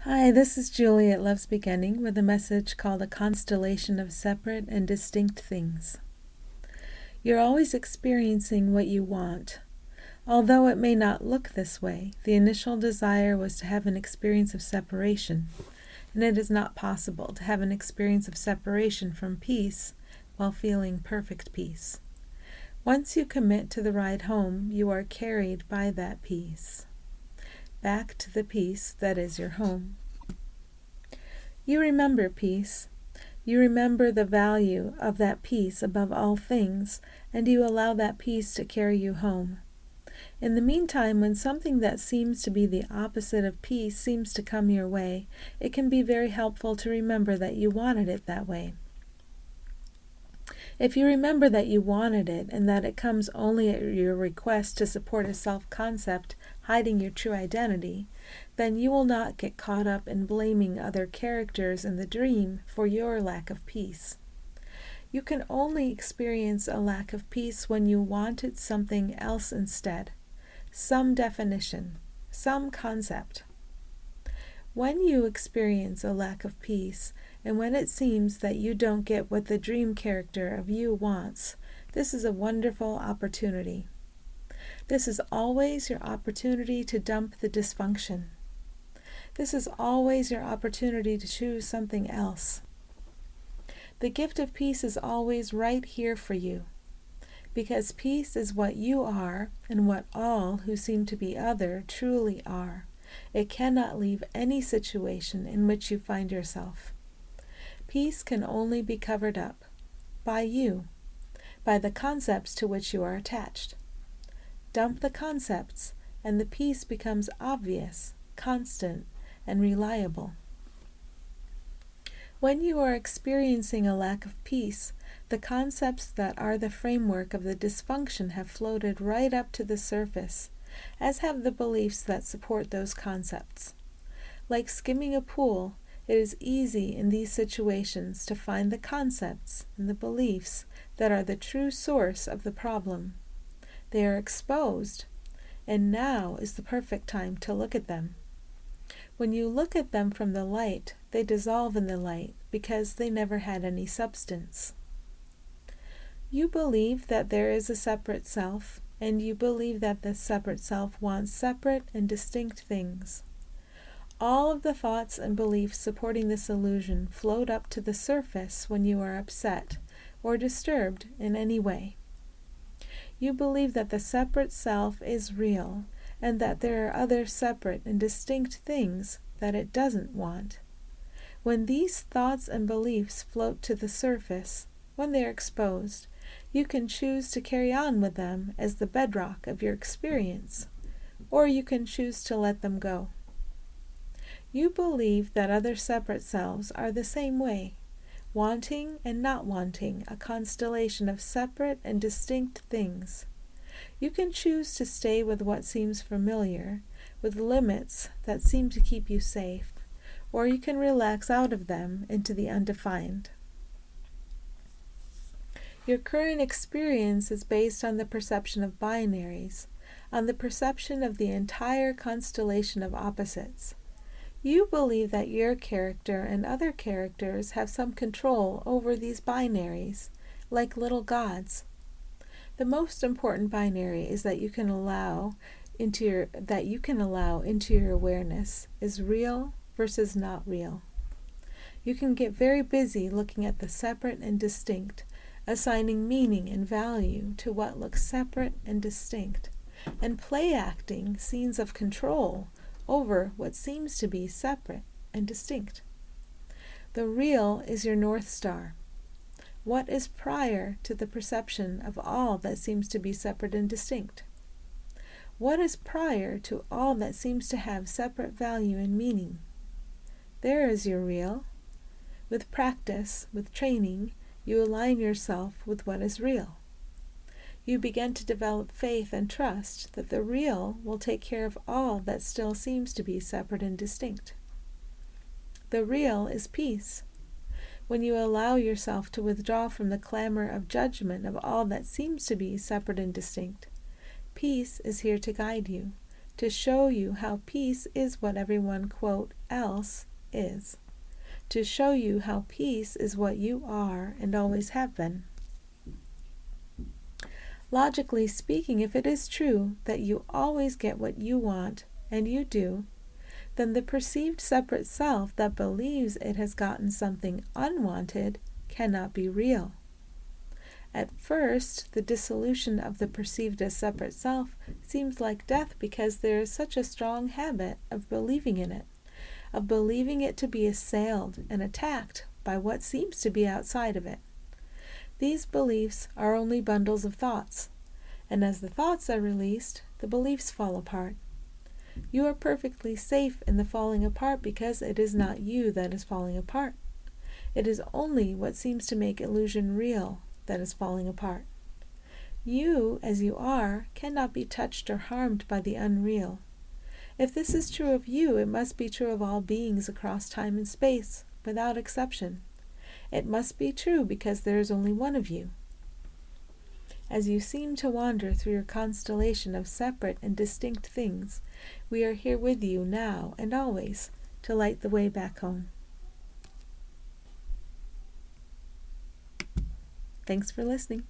Hi, this is Julie at Love's Beginning with a message called A Constellation of Separate and Distinct Things. You're always experiencing what you want. Although it may not look this way, the initial desire was to have an experience of separation, and it is not possible to have an experience of separation from peace while feeling perfect peace. Once you commit to the ride home, you are carried by that peace, back to the peace that is your home. You remember peace. You remember the value of that peace above all things, and you allow that peace to carry you home. In the meantime, when something that seems to be the opposite of peace seems to come your way, it can be very helpful to remember that you wanted it that way. If you remember that you wanted it and that it comes only at your request to support a self-concept hiding your true identity, then you will not get caught up in blaming other characters in the dream for your lack of peace. You can only experience a lack of peace when you wanted something else instead, some definition, some concept. When you experience a lack of peace, and when it seems that you don't get what the dream character of you wants, this is a wonderful opportunity. This is always your opportunity to dump the dysfunction. This is always your opportunity to choose something else. The gift of peace is always right here for you, because peace is what you are and what all who seem to be other truly are. It cannot leave any situation in which you find yourself. Peace can only be covered up by you, by the concepts to which you are attached. Dump the concepts, and the peace becomes obvious, constant, and reliable. When you are experiencing a lack of peace, the concepts that are the framework of the dysfunction have floated right up to the surface, as have the beliefs that support those concepts. Like skimming a pool, it is easy in these situations to find the concepts and the beliefs that are the true source of the problem. They are exposed, and now is the perfect time to look at them. When you look at them from the light, they dissolve in the light because they never had any substance. You believe that there is a separate self, and you believe that this separate self wants separate and distinct things. All of the thoughts and beliefs supporting this illusion float up to the surface when you are upset or disturbed in any way. You believe that the separate self is real, and that there are other separate and distinct things that it doesn't want. When these thoughts and beliefs float to the surface, when they are exposed, you can choose to carry on with them as the bedrock of your experience, or you can choose to let them go. You believe that other separate selves are the same way, wanting and not wanting a constellation of separate and distinct things. You can choose to stay with what seems familiar, with limits that seem to keep you safe, or you can relax out of them into the undefined. Your current experience is based on the perception of binaries, on the perception of the entire constellation of opposites. You believe that your character and other characters have some control over these binaries, like little gods. The most important binary is that you can allow into your awareness is real versus not real. You can get very busy looking at the separate and distinct, assigning meaning and value to what looks separate and distinct, and play acting scenes of control over what seems to be separate and distinct. The real is your North Star. What is prior to the perception of all that seems to be separate and distinct? What is prior to all that seems to have separate value and meaning? There is your real. With practice, with training, you align yourself with what is real. You begin to develop faith and trust that the real will take care of all that still seems to be separate and distinct. The real is peace. When you allow yourself to withdraw from the clamor of judgment of all that seems to be separate and distinct, peace is here to guide you, to show you how peace is what everyone, quote, else is. To show you how peace is what you are and always have been. Logically speaking, if it is true that you always get what you want, and you do, then the perceived separate self that believes it has gotten something unwanted cannot be real. At first, the dissolution of the perceived as separate self seems like death because there is such a strong habit of believing in it, of believing it to be assailed and attacked by what seems to be outside of it. These beliefs are only bundles of thoughts, and as the thoughts are released, the beliefs fall apart. You are perfectly safe in the falling apart because it is not you that is falling apart. It is only what seems to make illusion real that is falling apart. You, as you are, cannot be touched or harmed by the unreal. If this is true of you, it must be true of all beings across time and space, without exception. It must be true because there is only one of you. As you seem to wander through your constellation of separate and distinct things, we are here with you now and always to light the way back home. Thanks for listening.